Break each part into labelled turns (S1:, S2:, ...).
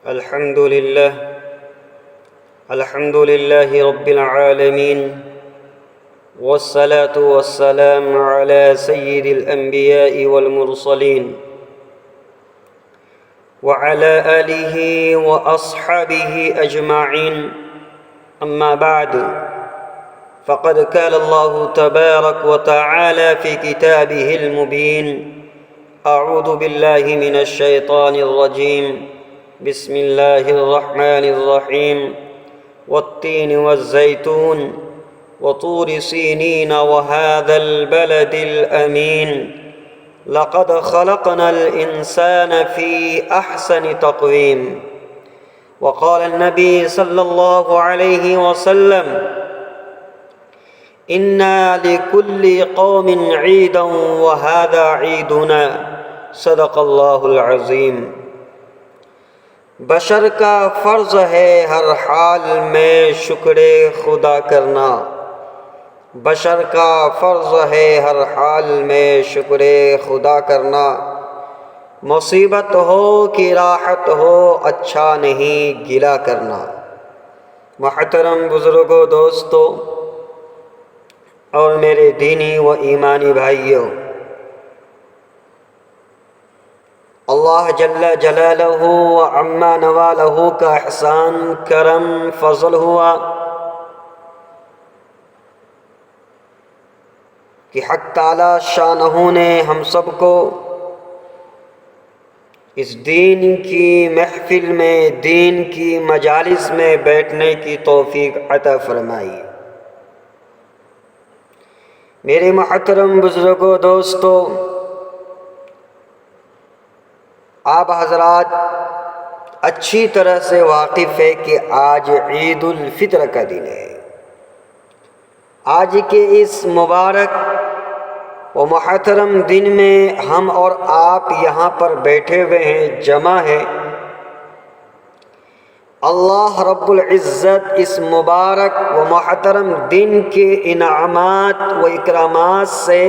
S1: الحمد لله رب العالمين، والصلاة والسلام على سيد الأنبياء والمرسلين وعلى آله وأصحابه أجمعين. أما بعد، فقد قال الله تبارك وتعالى في كتابه المبين: أعوذ بالله من الشيطان الرجيم، بسم الله الرحمن الرحيم. والتين والزيتون وطور سينين وهذا البلد الأمين لقد خلقنا الإنسان في أحسن تقويم. وقال النبي صلى الله عليه وسلم: إنا لكل قوم عيدا وهذا عيدنا. صدق اللہ العظیم. بشر کا فرض ہے ہر حال میں شکر خدا کرنا. بشر کا فرض ہے ہر حال میں شکر خدا کرنا. مصیبت ہو کہ راحت ہو اچھا نہیں گلہ کرنا. محترم بزرگوں، دوستو اور میرے دینی و ایمانی بھائیوں، اللہ جل جلالہ و عما نوالہ کا احسان، کرم، فضل ہوا کہ حق تعالی شانہ نے ہم سب کو اس دین کی محفل میں، دین کی مجالس میں بیٹھنے کی توفیق عطا فرمائی. میرے محترم بزرگوں، دوستو، آپ حضرات اچھی طرح سے واقف ہے کہ آج عید الفطر کا دن ہے. آج کے اس مبارک و محترم دن میں ہم اور آپ یہاں پر بیٹھے ہوئے ہیں، جمع ہیں. اللہ رب العزت اس مبارک و محترم دن کے انعامات و اکرامات سے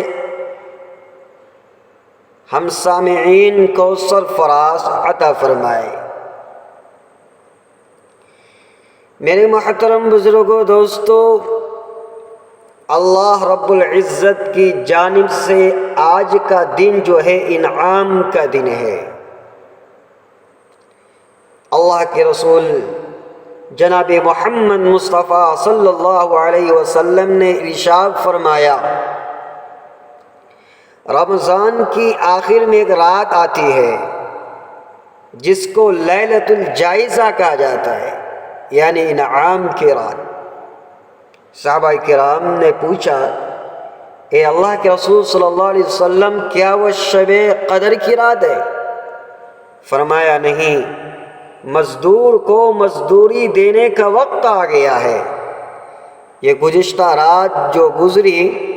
S1: ہم سامعین کو سرفراز عطا فرمائے. میرے محترم بزرگوں، دوستو، اللہ رب العزت کی جانب سے آج کا دن جو ہے انعام کا دن ہے. اللہ کے رسول جناب محمد مصطفیٰ صلی اللہ علیہ وسلم نے ارشاد فرمایا: رمضان کی آخر میں ایک رات آتی ہے جس کو لیلۃ الجائزہ کہا جاتا ہے، یعنی انعام کی رات. صحابہ کرام نے پوچھا: اے اللہ کے رسول صلی اللہ علیہ وسلم، کیا وہ شب قدر کی رات ہے؟ فرمایا: نہیں، مزدور کو مزدوری دینے کا وقت آ گیا ہے. یہ گزشتہ رات جو گزری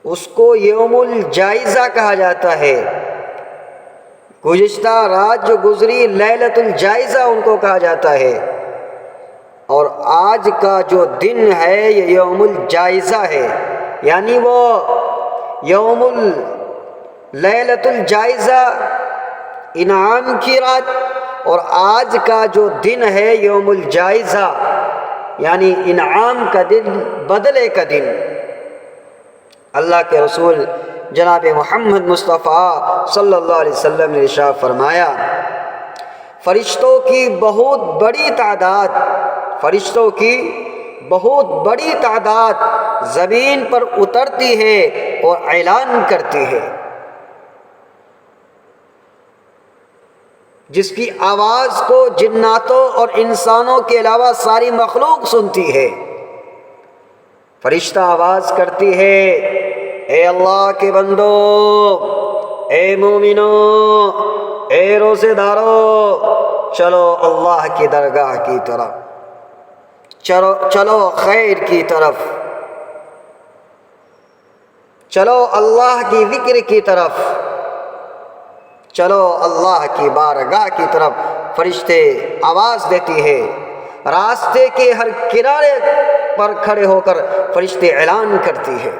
S1: اس کو یوم الجائزہ کہا جاتا ہے. گزشتہ رات جو گزری لیلۃ الجائزہ ان کو کہا جاتا ہے، اور آج کا جو دن ہے یہ یوم الجائزہ ہے، یعنی وہ یوم لیلۃ الجائزہ انعام کی رات، اور آج کا جو دن ہے یوم الجائزہ یعنی انعام کا دن، بدلے کا دن. اللہ کے رسول جناب محمد مصطفیٰ صلی اللہ علیہ وسلم نے ارشاد فرمایا: فرشتوں کی بہت بڑی تعداد زمین پر اترتی ہے اور اعلان کرتی ہے، جس کی آواز کو جناتوں اور انسانوں کے علاوہ ساری مخلوق سنتی ہے. فرشتہ آواز کرتی ہے: اے اللہ کے بندو، اے مومنو، اے روزے دارو، چلو اللہ کی درگاہ کی طرف، چلو خیر کی طرف، چلو اللہ کی ذکر کی طرف، چلو اللہ کی بارگاہ کی طرف. فرشتے آواز دیتی ہے. راستے کے ہر کنارے پر کھڑے ہو کر فرشتے اعلان کرتی ہے.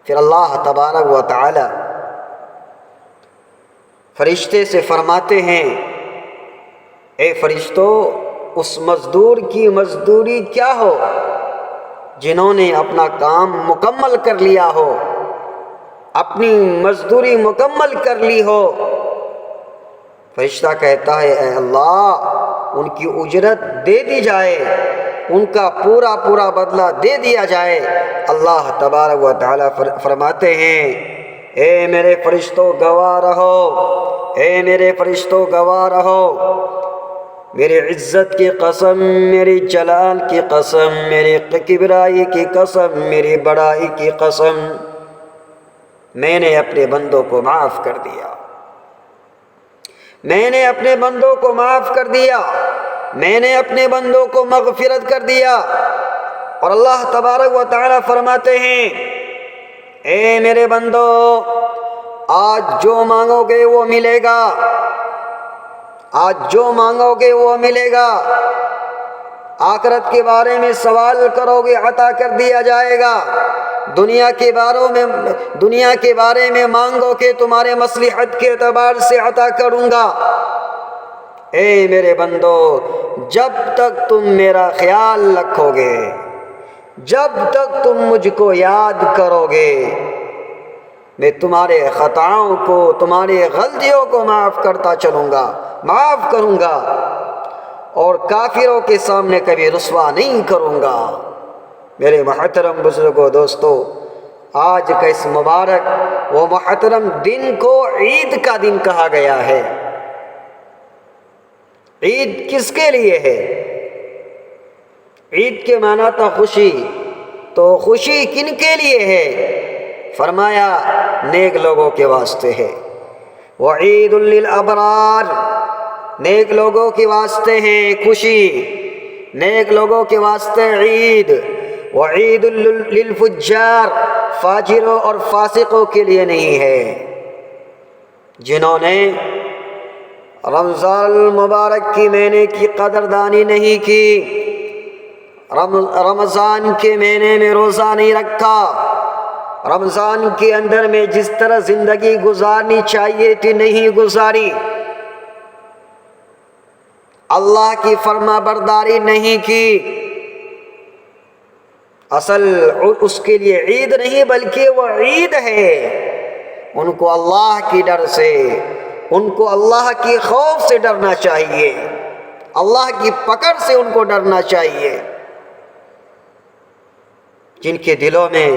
S1: پھر اللہ تبارک و تعالی فرشتے سے فرماتے ہیں: اے فرشتوں، اس مزدور کی مزدوری کیا ہو جنہوں نے اپنا کام مکمل کر لیا ہو، اپنی مزدوری مکمل کر لی ہو۔ فرشتہ کہتا ہے اے اللہ، ان کی اجرت دے دی جائے، ان کا پورا پورا بدلہ دے دیا جائے۔ اللہ تبارک و تعالیٰ فرماتے ہیں اے میرے فرشتوں گواہ رہو، اے میرے فرشتوں گواہ رہو، میری عزت کی قسم، میری جلال کی قسم، میری کبریائی کی قسم، میری بڑائی کی قسم، میں نے اپنے بندوں کو معاف کر دیا، میں نے اپنے بندوں کو معاف کر دیا، میں نے اپنے بندوں کو مغفرت کر دیا۔ اور اللہ تبارک و تعالیٰ فرماتے ہیں اے میرے بندو، آج جو مانگو گے وہ ملے گا، آج جو مانگو گے وہ ملے گا۔ آخرت کے بارے میں سوال کرو گے عطا کر دیا جائے گا، دنیا کے بارے میں مانگو کہ تمہارے مصلحت کے اعتبار سے عطا کروں گا۔ اے میرے بندو، جب تک تم میرا خیال رکھو گے، جب تک تم مجھ کو یاد کرو گے، میں تمہارے خطاؤں کو، تمہاری غلطیوں کو معاف کرتا چلوں گا، معاف کروں گا، اور کافروں کے سامنے کبھی رسوا نہیں کروں گا۔ میرے محترم بزرگوں، دوستو، آج کا اس مبارک و محترم دن کو عید کا دن کہا گیا ہے۔ عید کس کے لیے ہے؟ عید کے معنی تھا خوشی، تو خوشی کن کے لیے ہے؟ فرمایا نیک لوگوں کے واسطے ہے۔ وعید للابرار، نیک لوگوں کے واسطے ہے خوشی، نیک لوگوں کے واسطے عید۔ وعید للفجار، فاجروں اور فاسقوں کے لیے نہیں ہے، جنہوں نے رمضان المبارک کی مہینے کی قدردانی نہیں کی، رمضان کے مہینے میں روزہ نہیں رکھا، رمضان کے اندر میں جس طرح زندگی گزارنی چاہیے تھی نہیں گزاری، اللہ کی فرما برداری نہیں کی۔ اصل اس کے لیے عید نہیں بلکہ وہ عید ہے، ان کو اللہ کی ڈر سے، ان کو اللہ کی خوف سے ڈرنا چاہیے، اللہ کی پکڑ سے ان کو ڈرنا چاہیے۔ جن کے دلوں میں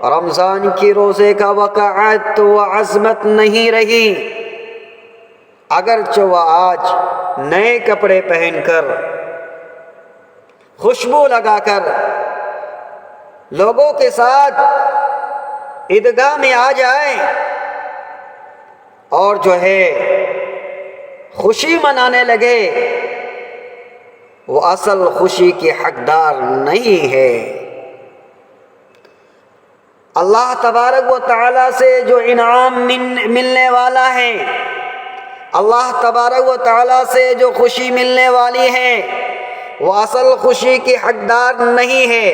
S1: رمضان کی روزے کا وقعت و عظمت نہیں رہی، اگرچہ وہ آج نئے کپڑے پہن کر، خوشبو لگا کر لوگوں کے ساتھ عیدگاہ میں آ جائیں اور جو ہے خوشی منانے لگے، وہ اصل خوشی کے حقدار نہیں ہے۔ اللہ تبارک و تعالیٰ سے جو انعام ملنے والا ہے، اللہ تبارک و تعالیٰ سے جو خوشی ملنے والی ہے، وہ اصل خوشی کی حقدار نہیں ہے۔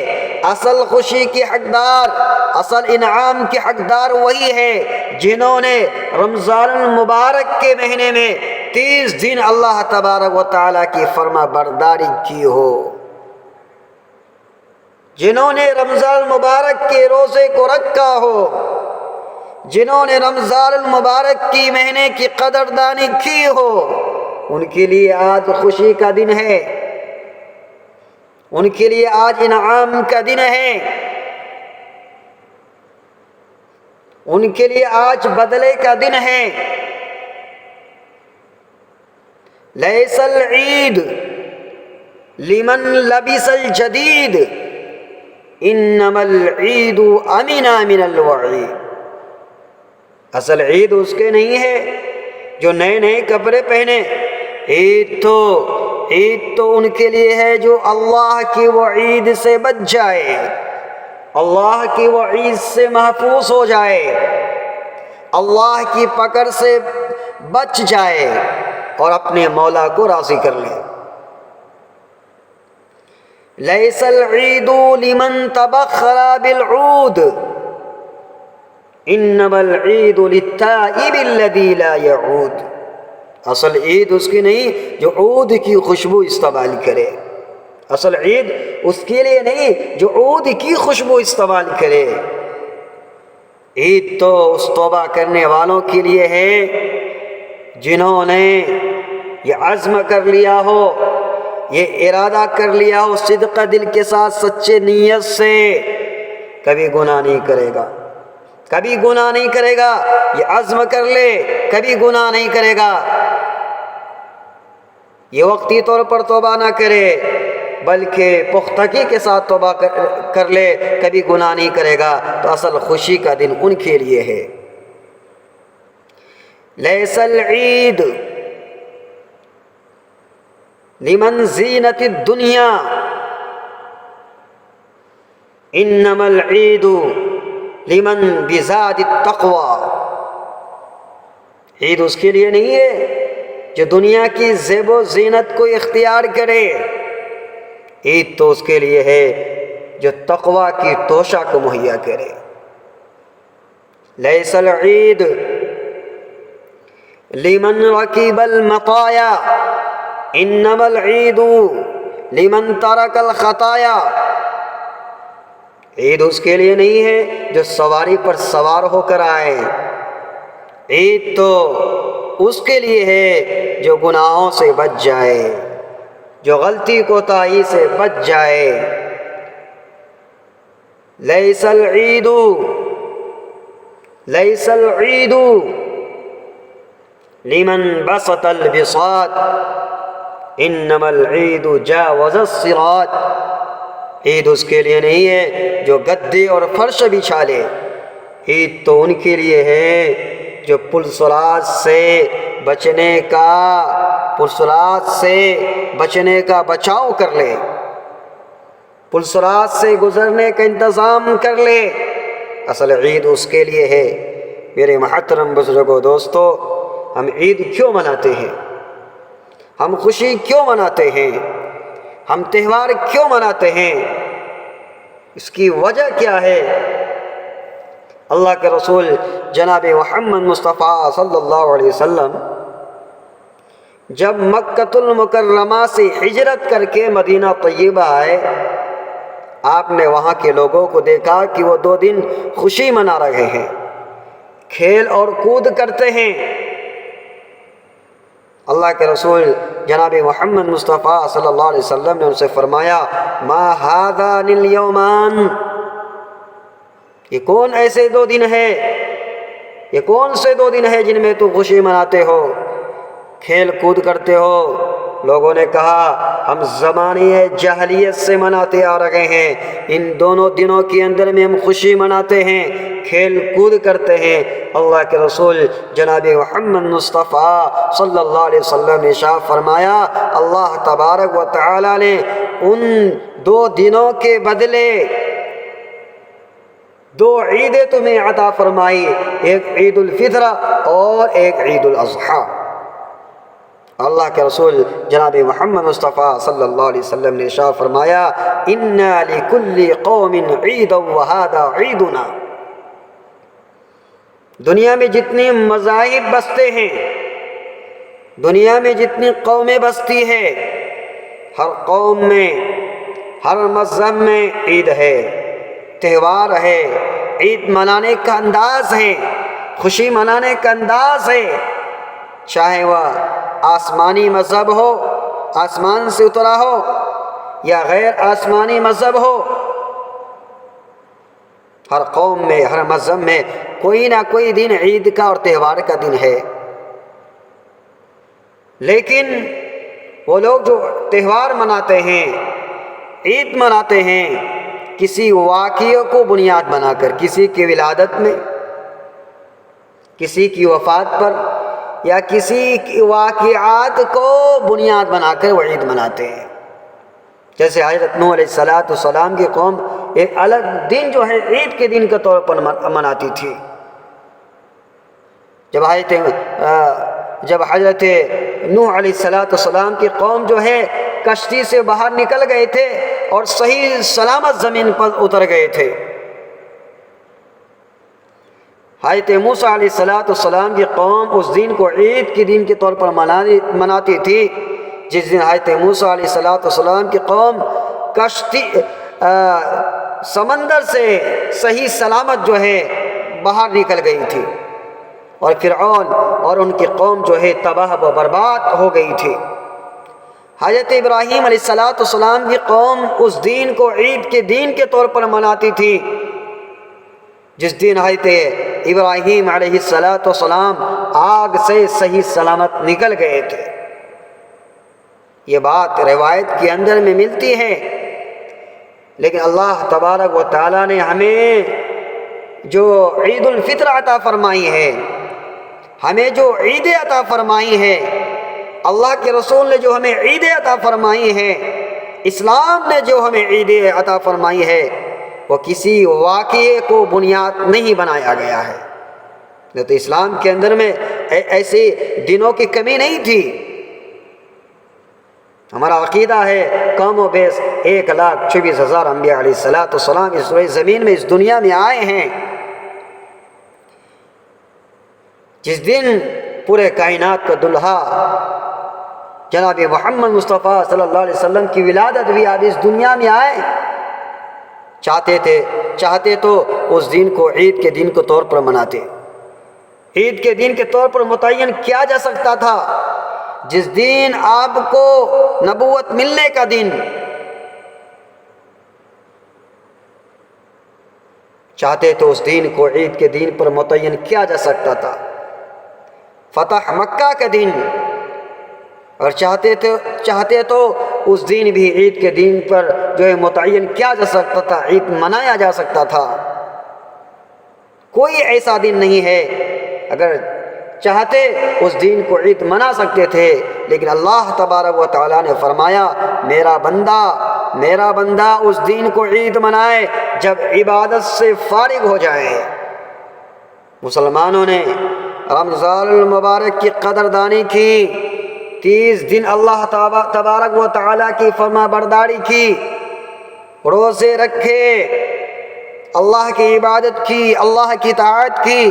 S1: اصل خوشی کی حقدار، اصل انعام کے حقدار وہی ہے جنہوں نے رمضان المبارک کے مہینے میں 30 دن اللہ تبارک و تعالیٰ کی فرما برداری کی ہو، جنہوں نے رمضان المبارک کے روزے کو رکھا ہو، جنہوں نے رمضان المبارک کی مہینے کی قدردانی کی ہو، ان کے لیے آج خوشی کا دن ہے، ان کے لیے آج انعام کا دن ہے، ان کے لیے آج بدلے کا دن ہے۔ لیس العید لمن لبس الجدید، انما العید امن من الوعید۔ اصل عید اس کے نہیں ہے جو نئے نئے کپڑے پہنے، عید تو ان کے لیے ہے جو اللہ کی وعید سے بچ جائے، اللہ کی وعید سے محفوظ ہو جائے، اللہ کی پکڑ سے بچ جائے اور اپنے مولا کو راضی کر لے۔ لیس العید لمن تبخر بالعود، انما العید للتائب الذی لا یعود۔ اصل عید اس کی نہیں جو عود کی خوشبو استعمال کرے، اصل عید اس کے لیے نہیں جو عود کی خوشبو استعمال کرے۔ عید تو اس توبہ کرنے والوں کے لیے ہے جنہوں نے یہ عزم کر لیا ہو، یہ ارادہ کر لیا ہو صدقہ دل کے ساتھ سچے نیت سے، کبھی گناہ نہیں کرے گا، کبھی گناہ نہیں کرے گا، یہ عزم کر لے کبھی گناہ نہیں کرے گا، یہ وقتی طور پر توبہ نہ کرے بلکہ پختگی کے ساتھ توبہ کر لے، کبھی گناہ نہیں کرے گا، تو اصل خوشی کا دن ان کے لیے ہے۔ لیس العید لمن زینت الدنیا انما العید لمن بزاد التقوی۔ عید اس کے لیے نہیں ہے جو دنیا کی زیب و زینت کو اختیار کرے، عید تو اس کے لیے ہے جو تقوی کی توشہ کو مہیا کرے۔ لیس العید لمن رکب المطایا انما العید لمن ترک الخطایا۔ عید اس کے لیے نہیں ہے جو سواری پر سوار ہو کر آئے، عید تو اس کے لیے ہے جو گناہوں سے بچ جائے، جو غلطی کوتاہی سے بچ جائے۔ لیس العید لمن بسط البساط انما العید جاوز الصراط۔ عید اس کے لیے نہیں ہے جو گدے اور فرش بچھا لے، عید تو ان کے لیے ہے جو پلسرات سے بچنے کا بچاؤ کر لے، پلسرات سے گزرنے کا انتظام کر لے، اصل عید اس کے لیے ہے۔ میرے محترم بزرگوں، دوستو، ہم عید کیوں مناتے ہیں؟ ہم خوشی کیوں مناتے ہیں؟ ہم تہوار کیوں مناتے ہیں؟ اس کی وجہ کیا ہے؟ اللہ کے رسول جناب محمد مصطفیٰ صلی اللہ علیہ وسلم جب مکۃ المکرمہ سے ہجرت کر کے مدینہ طیبہ آئے، آپ نے وہاں کے لوگوں کو دیکھا کہ وہ 2 دن خوشی منا رہے ہیں، کھیل اور کود کرتے ہیں۔ اللہ کے رسول جناب محمد مصطفیٰ صلی اللہ علیہ وسلم نے ان سے فرمایا، ما هذان الیومان، یہ کون ایسے 2 دن ہیں، یہ کون سے 2 دن ہیں جن میں تو خوشی مناتے ہو، کھیل کود کرتے ہو؟ لوگوں نے کہا، ہم زمانے جاہلیت سے مناتے آ رہے ہیں، ان دونوں دنوں کے اندر میں ہم خوشی مناتے ہیں، کھیل کود کرتے ہیں۔ اللہ کے رسول جناب محمد مصطفیٰ صلی اللہ علیہ وسلم نے ارشاد فرمایا، اللہ تبارک و تعالی نے ان 2 دنوں کے بدلے 2 عیدیں تمہیں عطا فرمائی، ایک عید الفطر اور ایک عید الاضحیٰ۔ اللہ کے رسول جناب محمد مصطفیٰ صلی اللہ علیہ وسلم نے ارشاد فرمایا، اِنَّا لِكُلِّ قَوْمٍ عِيدًا وَهَذَا عِيدُنَا۔ دنیا میں جتنے مذاہب بستے ہیں، دنیا میں جتنی قومیں بستی ہے، ہر قوم میں، ہر مذہب میں عید ہے، تہوار ہے، عید منانے کا انداز ہے، خوشی منانے کا انداز ہے، چاہے وہ آسمانی مذہب ہو، آسمان سے اترا ہو، یا غیر آسمانی مذہب ہو، ہر قوم میں، ہر مذہب میں کوئی نہ کوئی دن عید کا اور تہوار کا دن ہے۔ لیکن وہ لوگ جو تہوار مناتے ہیں، عید مناتے ہیں، کسی واقعے کو بنیاد بنا کر، کسی کی ولادت میں، کسی کی وفات پر، یا کسی کی واقعات کو بنیاد بنا کر وہ عید مناتے ہیں۔ جیسے حضرت نوح علیہ السلام کی قوم ایک الگ دن جو ہے عید کے دن کے طور پر مناتی تھی۔ جب حضرت نوح علیہ السلام کی قوم جو ہے کشتی سے باہر نکل گئے تھے اور صحیح سلامت زمین پر اتر گئے تھے، حضرت موسیٰ علیہ السلام کی قوم اس دن کو عید کے دن کے طور پر مناتی تھی، جس دن حضرت موسیٰ علیہ السلام کی قوم کشتی سمندر سے صحیح سلامت جو ہے باہر نکل گئی تھی، اور فرعون اور ان کی قوم جو ہے تباہ و برباد ہو گئی تھی۔ حضرت ابراہیم علیہ السلام کی قوم اس دن کو عید کے دن کے طور پر مناتی تھی، جس دن حضرت ابراہیم علیہ السلام آگ سے صحیح سلامت نکل گئے تھے۔ یہ بات روایت کے اندر میں ملتی ہے، لیکن اللہ تبارک و تعالیٰ نے ہمیں جو عید الفطر عطا فرمائی ہے، ہمیں جو عیدیں عطا فرمائی ہے، اللہ کے رسول نے جو ہمیں عیدیں عطا فرمائی ہیں، اسلام نے جو ہمیں عیدیں عطا فرمائی ہے، وہ کسی واقعے کو بنیاد نہیں بنایا گیا ہے۔ نہیں تو اسلام کے اندر میں ایسے دنوں کی کمی نہیں تھی۔ ہمارا عقیدہ ہے کم و بیش 1,24,000 انبیاء علیہ السلام اس روئے زمین میں اس دنیا میں آئے ہیں۔ جس دن پورے کائنات کا دلہا جناب محمد مصطفیٰ صلی اللہ علیہ وسلم کی ولادت بھی آج اس دنیا میں آئے، چاہتے تو اس دن کو عید کے دن کے طور پر مناتے، عید کے دن کے طور پر متعین کیا جا سکتا تھا، جس دن آپ کو نبوت ملنے کا دن، چاہتے تو اس دن کو عید کے دن پر متعین کیا جا سکتا تھا، فتح مکہ کا دن، اور چاہتے تو اس دن بھی عید کے دن پر جو ہے متعین کیا جا سکتا تھا، عید منایا جا سکتا تھا۔ کوئی ایسا دن نہیں ہے، اگر چاہتے اس دن کو عید منا سکتے تھے، لیکن اللہ تبارک و تعالیٰ نے فرمایا میرا بندہ اس دن کو عید منائے جب عبادت سے فارغ ہو جائے۔ مسلمانوں نے رمضان المبارک کی قدردانی کی، 30 دن اللہ تبارک و تعالیٰ کی فرما برداری کی، روزے رکھے، اللہ کی عبادت کی، اللہ کی اطاعت کی،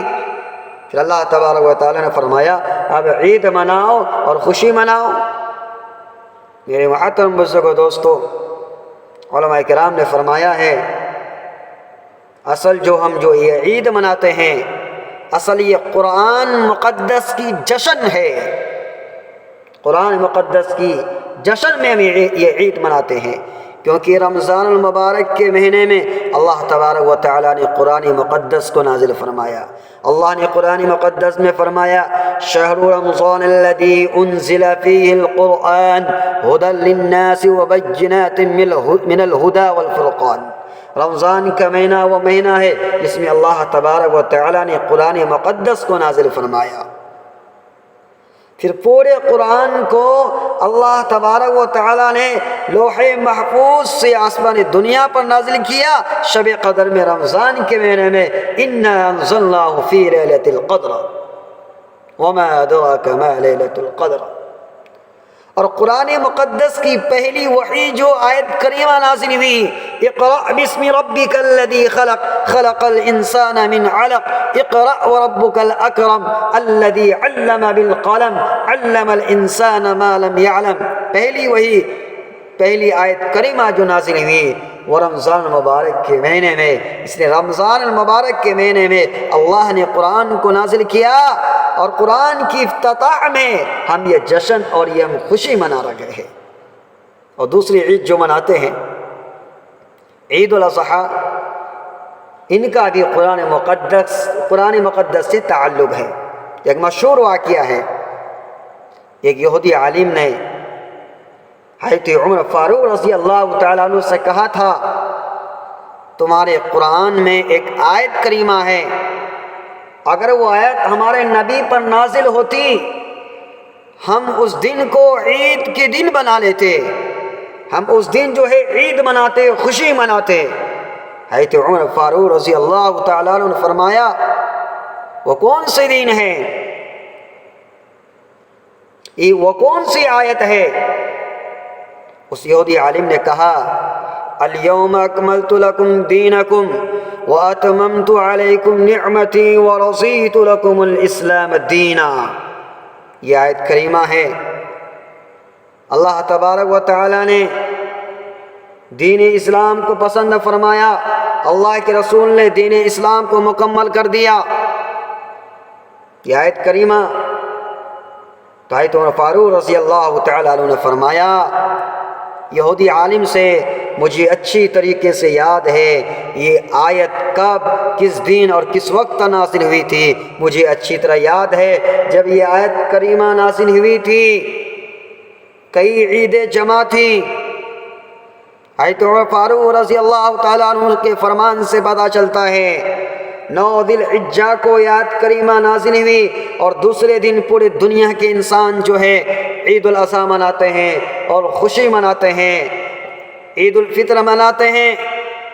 S1: پھر اللہ تبارک و تعالیٰ نے فرمایا اب عید مناؤ اور خوشی مناؤ۔ میرے محترم بزرگوں دوستو، علماء کرام نے فرمایا ہے اصل جو یہ عید مناتے ہیں، اصل یہ قرآن مقدس کی جشن ہے، قرآن مقدس کی جشن میں ہم یہ عید مناتے ہیں، کیونکہ رمضان المبارک کے مہینے میں اللہ تبارک و تعالیٰ نے قرآن مقدس کو نازل فرمایا۔ اللہ نے قرآن مقدس میں فرمایا شہر رمضان الذی انزل فیہ القرآن ھدی للناس وبینات من الھدی والفرقان۔ رمضان کا مہینہ وہ مہینہ ہے جس میں اللہ تبارک و تعالیٰ نے قرآن مقدس کو نازل فرمایا۔ پھر پورے قرآن کو اللہ تبارک و تعالیٰ نے لوح محفوظ سے آسمان دنیا پر نازل کیا شب قدر میں، رمضان کے مہینے میں، انا انزلناہ فی لیلۃ القدر وما ادراک ما لیلۃ القدر۔ اور قرآن مقدس کی پہلی وحی جو آیت کریمہ نازل ہوئی، اقرأ باسم ربک الذی خلق خلق الانسان من علق اقرأ وربک الاکرم الذی علم بالقلم علم الانسان ما لم يعلم۔ پہلی آیت کریمہ جو نازل ہوئی وہ رمضان المبارک کے مہینے میں، اس لیے رمضان المبارک کے مہینے میں اللہ نے قرآن کو نازل کیا، اور قرآن کی افتتاح میں ہم یہ جشن اور یہ ہم خوشی منا رہے ہیں۔ اور دوسری عید جو مناتے ہیں عید الاضحیٰ، ان کا بھی قرآن مقدس سے تعلق ہے۔ ایک مشہور واقعہ ہے، ایک یہودی عالم نے حضرت عمر فاروق رضی اللہ تعالیٰ عنہ سے کہا تھا تمہارے قرآن میں ایک آیت کریمہ ہے، اگر وہ آیت ہمارے نبی پر نازل ہوتی ہم اس دن کو عید کے دن بنا لیتے، ہم اس دن جو ہے عید مناتے، خوشی مناتے۔ حضرت عمر فاروق رضی اللہ تعالیٰ عنہ نے فرمایا وہ کون سے دن ہے، وہ کون سی آیت ہے؟ اس یہودی عالم نے کہا الیوم اکملت لکم دینکم وَأَتْمَمْتُ عَلَيْكُمْ نِعْمَتِي وَرَضِيتُ لَكُمُ الْإِسْلَامَ دِينًا۔ یہ آیت کریمہ ہے، اللہ تبارک و تعالیٰ نے دین اسلام کو پسند فرمایا، اللہ کے رسول نے دین اسلام کو مکمل کر دیا۔ یہ آیت کریمہ تو حضرت عمر فاروق رضی اللہ تعالیٰ عنہ نے فرمایا، یہودی عالم سے مجھے اچھی طریقے سے یاد ہے یہ آیت کب، کس دن اور کس وقت نازل ہوئی تھی، مجھے اچھی طرح یاد ہے جب یہ آیت کریمہ نازل ہوئی تھی کئی عیدیں جمع تھیں۔ حضرت عمر فاروق رضی اللہ تعالیٰ عنہ کے فرمان سے پتہ چلتا ہے 9 ذی الحجہ کو یہ آیت کریمہ نازل ہوئی، اور دوسرے دن پورے دنیا کے انسان جو ہے عید الاضحیٰ مناتے ہیں اور خوشی مناتے ہیں، عید الفطر مناتے ہیں۔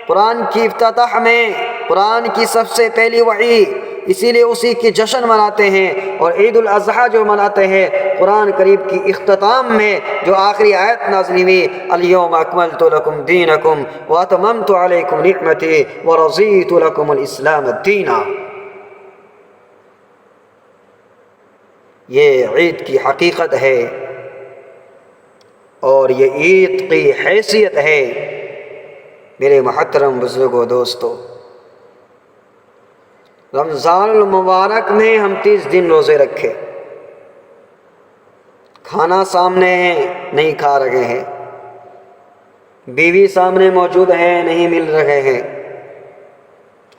S1: قرآن کی افتتاح میں قرآن کی سب سے پہلی وحی، اسی لیے اسی کی جشن مناتے ہیں، اور عید الاضحیٰ جو مناتے ہیں قرآن کریم کی اختتام میں جو آخری آیت نازل ہوئی، الیوم اکملت لکم دینکم واتممت علیکم نعمتی ورضیت لکم الاسلام دینا۔ یہ عید کی حقیقت ہے اور یہ عید کی حیثیت ہے۔ میرے محترم بزرگوں، دوستو، رمضان المبارک میں ہم 30 دن روزے رکھے، کھانا سامنے ہے نہیں کھا رہے ہیں، بیوی سامنے موجود ہے نہیں مل رہے ہیں،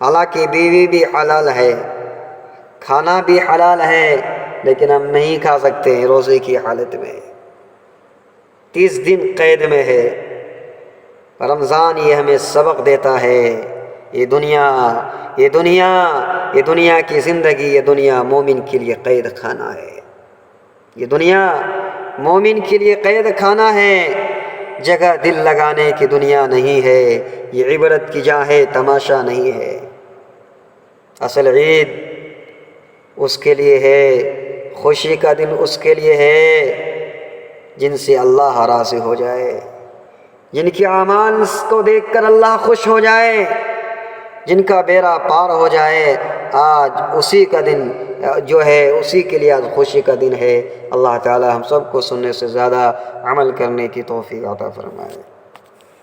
S1: حالانکہ بیوی بھی حلال ہے، کھانا بھی حلال ہے، لیکن ہم نہیں کھا سکتے ہیں روزے کی حالت میں، 30 دن قید میں ہے۔ رمضان یہ ہمیں سبق دیتا ہے، یہ دنیا کی زندگی، یہ دنیا مومن کے لیے قید خانہ ہے، یہ دنیا مومن کے لیے قید خانہ ہے، جگہ دل لگانے کی دنیا نہیں ہے، یہ عبرت کی جا ہے، تماشا نہیں ہے۔ اصل عید اس کے لیے ہے، خوشی کا دن اس کے لیے ہے جن سے اللہ راضی ہو جائے، جن کے اعمال کو دیکھ کر اللہ خوش ہو جائے، جن کا بیڑا پار ہو جائے۔ آج اسی کا دن جو ہے، اسی کے لیے آج خوشی کا دن ہے۔ اللہ تعالی ہم سب کو سننے سے زیادہ عمل کرنے کی توفیق عطا فرمائے۔